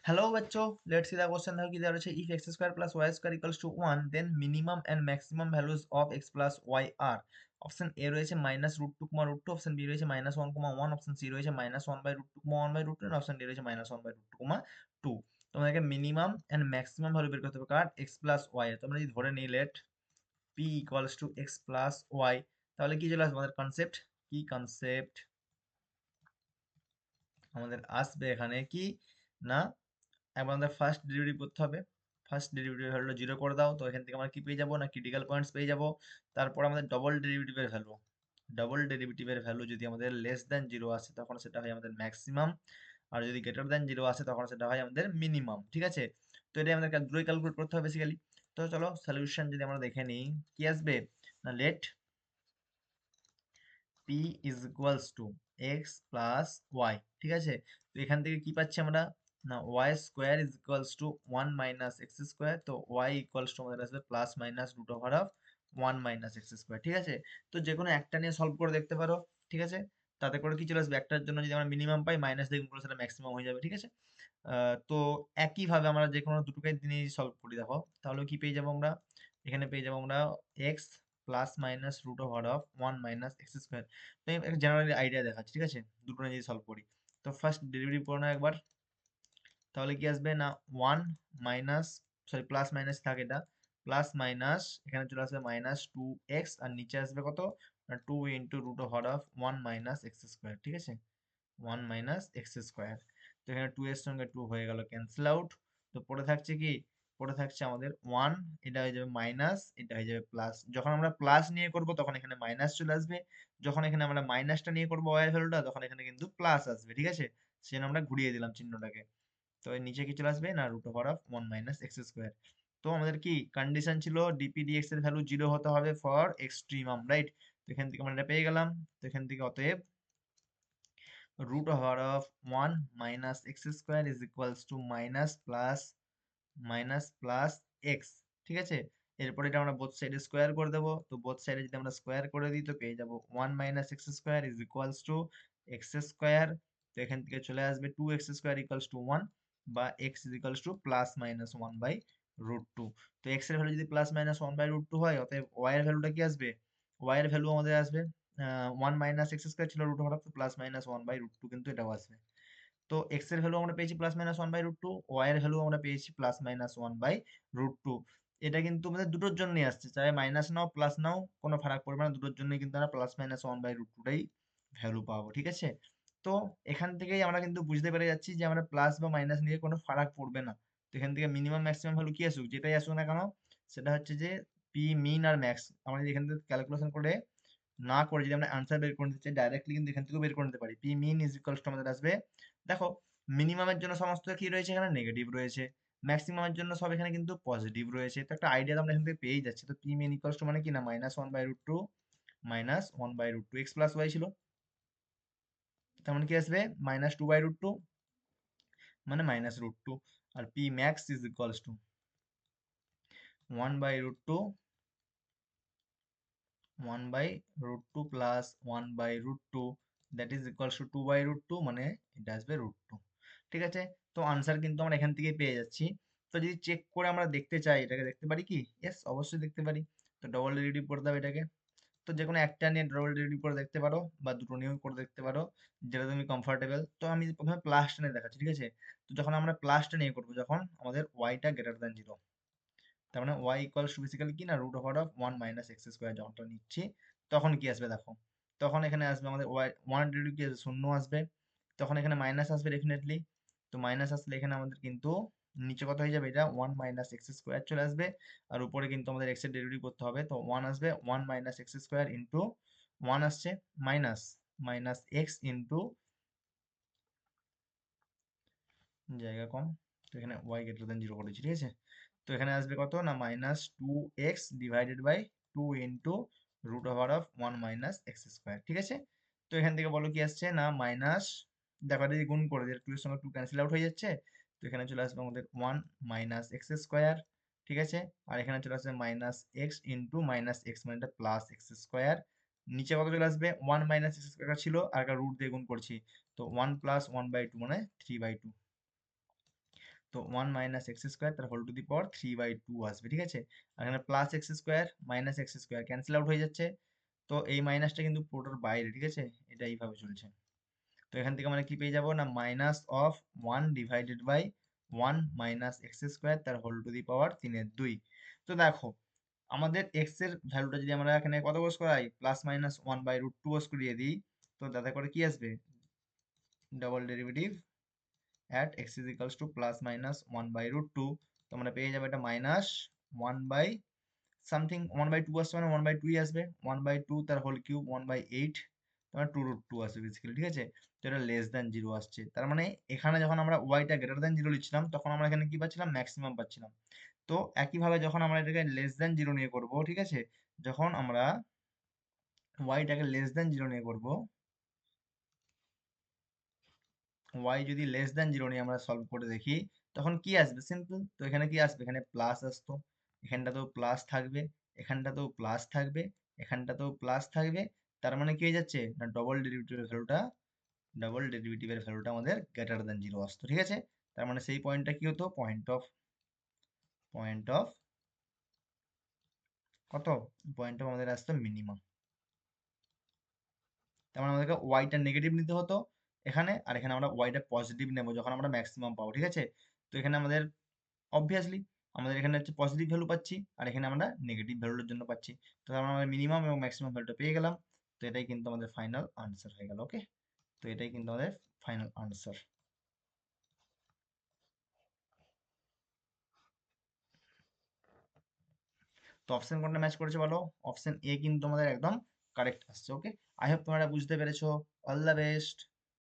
Hello बच्चों, let's see the question है कि there is if x square plus y square equals to 1 then minimum and maximum values of x plus y are option A রয়েছে -√2, option B রয়েছে -1, option C রয়েছে -1/√2, option D রয়েছে -1/√2, তোমাদেরকে minimum and maximum value বের করতে হবে কার x plus y এর। তোমরা যদি ধরে নিই let p equals to x plus y, তাহলে কি চলে আসবে আমাদের কনসেপ্ট, কি কনসেপ্ট আমাদের আসবে এখানে কি না, একবার আমাদের ফার্স্ট ডেরিভেটিভ করতে হবে। ফার্স্ট ডেরিভেটিভ ভ্যালুটা জিরো করে দাও, তো এখান থেকে আমরা কি পেয়ে যাবো না ক্রিটিক্যাল পয়েন্টস পেয়ে যাবো। তারপর আমাদের ডবল ডেরিভেটিভের ভ্যালু যদি আমাদের লেস দেন জিরো আসে তখন সেটা হয় আমাদের ম্যাক্সিমাম, আর যদি গ্রেটার দেন জিরো আসে তখন সেটা হয় আমাদের মিনিমাম। ঠিক আছে, তো এটাই আমাদের দ্রুতই ক্যালকুলেট করতে হবে বেসিক্যালি। তো চলো সলিউশন যদি আমরা দেখে নিই, কি আসবে না let p is equals to x plus y. ঠিক আছে, তো এখান থেকে কি পাচ্ছি আমরা না y square is equals to 1 - x square, তো ওয়াই ইকুয়ালস টু আমাদের আসবে +/√1 - x স্কোয়ার। ঠিক আছে, তো যে কোনো একটা নিয়ে সলভ করে দেখতে পারো। ঠিক আছে, তাতে করে কি চলে আসবে, একটার জন্য যদি আমরা মিনিমাম পাই মাইনাস দিয়ে গুণ করলে সেটা ম্যাক্সিমাম হয়ে যাবে। ঠিক আছে, তো একইভাবে আমরা যে কোনো দুটোকে নিয়ে সলভ করি দেখো, তাহলে কি পেয়ে যাবো আমরা, এখানে পেয়ে যাবো আমরা এক্স +/√1 - x স্কোয়ার। তো আমি একটা জেনারেল আইডিয়া দেখাচ্ছি। ঠিক আছে, দুটো নিয়ে যদি সলভ করি, তো ফার্স্ট ডেরিভেটিভ করে নাও একবার, তাহলে কি আসবে না one minus, sorry plus minus থাকে এটা, প্লাস মাইনাস এখানে চলে আসবে -2x, আর নিচে আসবে কত না 2 × √1 - x স্কোয়ার। ঠিক আছে, 1 - x স্কোয়ার, তো এখানে 2 এর সঙ্গে 2 হয়ে গেল ক্যান্সেল আউট। তো পড়ে থাকছে কি, পড়ে থাকছে আমাদের 1, এটা হয়ে যাবে মাইনাস, এটা হয়ে যাবে প্লাস। যখন আমরা প্লাস নিয়ে করব তখন এখানে মাইনাস চলে আসবে, যখন এখানে আমরা মাইনাসটা নিয়ে করবো ওয়াই এর ভ্যালুটা তখন এখানে কিন্তু প্লাস আসবে। ঠিক আছে, সেজন্য আমরা ঘুরিয়ে দিলাম চিহ্নটাকে। তো এর নিচে কি চলে আসবে না √1 - x স্কোয়ার। তো আমাদের কি কন্ডিশন ছিল ডিপি ডিএক্স এর ভ্যালু 0 হতে হবে ফর এক্সট্রিমাম, রাইট? তো এখান থেকে আমরা এটা পেয়ে গেলাম। তো এখান থেকে অতএব √1 - x square is equals two minus plus x. ঠিক আছে, এরপর এটা আমরা বোথ সাইডে স্কোয়ার করে দেবো। তো বোথ সাইডে যদি আমরা স্কোয়ার করে দিই তো পেয়ে যাবো 1 - x square is equals to x square. তো এখান থেকে চলে আসবে 2x স্কোয়ার ইকুয়ালস টু 1, বা এক্স ইজ ইকুয়ালস টু +/√2। তো এক্স এর ভ্যালু যদি +/√2 হয়, অতএব ওয়াই এর ভ্যালুটা কি আসবে, ওয়াই এর ভ্যালু আমাদের আসবে 1 - x স্কোয়ার ছিল √, +/√1/√2 কিন্তু এটাও আসবে। তো এক্স এর ভ্যালু আমরা পেয়েছি +/1/√2, ওয়াই এর ভ্যালু আমরা পেয়েছি +/1/√2। এটা কিন্তু আমাদের দুটোর জন্যই আসছে, চাই মাইনাস নাও প্লাস নাও কোনো ফারাক পড়বে না, দুটোর জন্যই কিন্তু আমরা +/1/√2টাই ভ্যালু পাবো। ঠিক আছে, তো এখান থেকেই আমরা কিন্তু বুঝতে পেরে যাচ্ছি যে আমরা প্লাস বা মাইনাস নিয়ে কোনো ফারাক পড়বে না। তো এখান থেকে মিনিমাম ম্যাক্সিমাম ভ্যালু কি আসুক, যেটাই আসুক না কেন, সেটা হচ্ছে যে পি মিন আর ম্যাক্স। আমরা যদি এখান থেকে ক্যালকুলেশন করে না করে যদি আমরা আনসার বের করে নিতে চাই ডাইরেক্টলি কিন্তু এখান থেকেও বের করে নিতে পারি। P mean is equals to আমাদের আসবে, দেখো মিনিমামের জন্য সমস্ত কি রয়েছে এখানে নেগেটিভ রয়েছে, ম্যাক্সিমামের জন্য সব এখানে কিন্তু পজিটিভ রয়েছে। তো একটা আইডিয়া আমরা এখান থেকে পেয়ে যাচ্ছি। তো পি মিন ইকুয়ালস টু মানে কি না -1/√2 -1/√2 এক্স প্লাস ওয়াই ছিল, তার মানে কি আসবে -2/√2 মানে -√2, আর P max is equals to 1/√2 1/√2 plus 1/√2 that is equals to 2/√2, মানে এটা আসবে √2। ঠিক আছে, তো আনসার কিন্তু আমরা এখান থেকে পেয়ে যাচ্ছি। তো যদি চেক করে আমরা দেখতে চাই এটাকে, দেখতে পারি কি, ইয়েস অবশ্যই দেখতে পারি। তো ডবল ডেরিভেটিভ করতে হবে এটাকে। তো যে কোনো একটা নিয়ে ডবল ডেরিভেটিভ করে দেখতে পারো, বা দুটো নিয়েও করে দেখতে পারো, যেটা তুমি কমফোর্টেবল। তো আমি প্রথমে প্লাসটা নিয়ে দেখাচ্ছি। ঠিক আছে, তো যখন আমরা প্লাসটা নিয়ে করবো যখন আমাদের ওয়াইটা গ্রেটার দ্যান 0, তার মানে y ইকুয়ালস টু বেসিক্যালি কি না √1 - যখনটা নিচ্ছি তখন কি আসবে দেখো, তখন এখানে আসবে আমাদের y 1 ডিগ্রি কি আসবে, শূন্য আসবে। তখন এখানে মাইনাস আসবে ডেফিনেটলি। তো মাইনাস আসলে এখানে আমাদের কিন্তু নিচে কত হয়ে যাবে, এটা 1 - x স্কোয়ার চলে আসবে, আর উপরে কিন্তু আমাদের x এর ডেরিভেটিভ করতে হবে। তো 1 আসবে 1 - x স্কোয়ার ইন্টু 1 আসছে মাইনাস মাইনাস এক্স ইন্টু জায়গা কম, তো এখানে y গ্রেটার দেন 0 করেছি। ঠিক আছে, তো এখানে আসবে কত না -2x divided by 2 into √1 - x square. ঠিক আছে, তো এখান থেকে বলো কি আসছে না মাইনাস, দেখো এটা যদি গুণ করে দিই 2 এর সঙ্গে 2 ক্যান্সেল আউট হয়ে যাচ্ছে। তো এখানে চলে আসবে আমাদের 1 - x স্কোয়ার। ঠিক আছে, আর এখানে চলে আসবে -x ইন্টু -x, মানে এটা +x স্কোয়ার। নিচে কত চলে আসবে 1 - x স্কোয়ার ছিল, আর একটা রুট দিয়ে গুণ করছি, তো 1 + 1/2 মানে 3/2। তো 1 মাইনাস এক্স স্কোয়ার তার হোল টু দি পাওয়ার 3/2 আসবে, ঠিক আছে। আর এখানে plus x square minus x square cancel out হয়ে যাচ্ছে। তো এই মাইনাসটা কিন্তু পুরোটার বাইরে, ঠিক আছে, এটা এইভাবে চলছে। তো এখান থেকে আমরা কি পেয়ে যাব না, minus of 1 divided by 1 minus x square তার হোল টু দি পাওয়ার 3/2। তো দেখো আমাদের এক্স এর ভ্যালুটা যদি আমরা এখানে কত বস করাই, প্লাস মাইনাস 1/√2 বস করিয়ে দিই, তো তাতে করে কি আসবে, double derivative at x is equals to plus minus 1/√2। তো আমরা পেয়ে যাবো এটা মাইনাস 1 বাই সামথিং 1/2 আসছে, মানে 1/2 আসবে, 1/2 তার হোল কিউব 1/8, তোমার 2√2 আসবে বেসিক্যালি, ঠিক আছে। তো এটা লেস দ্যান 0 আসছে, তার মানে এখানে যখন আমরা ওয়াইটা গ্রেটার দ্যান 0 লিখছিলাম তখন আমরা এখানে কি পাচ্ছিলাম, ম্যাক্সিমাম পাচ্ছিলাম। তো একইভাবে যখন আমরা এটাকে লেস দ্যান 0 নিয়ে করব, ঠিক আছে, যখন আমরা ওয়াইটাকে লেস দ্যান 0 নিয়ে করব, ওয়াই যদি লেস দ্যান 0 নিয়ে আমরা সলভ করে দেখি, তখন কি আসবে, সিম্পল। তো এখানে কি আসবে, এখানে প্লাস আসতো, এখানটাতেও প্লাস থাকবে, এখানটাতেও প্লাস থাকবে, এখানটাতেও প্লাস থাকবে। তার মানে কি হয়ে যাচ্ছে না, ডাবল ডেরিভেটিভের ভ্যালুটা আমাদের গ্রেটার দ্যান 0 আসতো, ঠিক আছে। তার মানে সেই পয়েন্টটা কি হতো, পয়েন্ট অফ কত, পয়েন্ট অফ আমাদের আসতো মিনিমাম। তার মানে আমাদেরকে ওয়াইটা নেগেটিভ নিতে হতো এখানে, আর এখানে আমরা ওয়াইটা পজিটিভ নেবো যখন আমরা ম্যাক্সিমাম পাবো, ঠিক আছে। তো এখানে আমাদের অবভিয়াসলি আমাদের এখানে হচ্ছে পজিটিভ ভ্যালু পাচ্ছি, আর এখানে আমরা নেগেটিভ ভ্যালুর জন্য পাচ্ছি। তো তার মানে আমরা মিনিমাম এবং ম্যাক্সিমাম ভ্যালুটা পেয়ে গেলাম। তো এটাই কিন্তু আমাদের ফাইনাল আনসার হয়ে গেল, ওকে। তো এটাই কিন্তু আমাদের ফাইনাল আনসার। তো অপশন কোনটা ম্যাচ করেছে বলো, অপশন এ কিন্তু আমাদের একদম কারেক্ট আসছে, ওকে। আই হোপ তোমরা বুঝতে পেরেছো। All the best.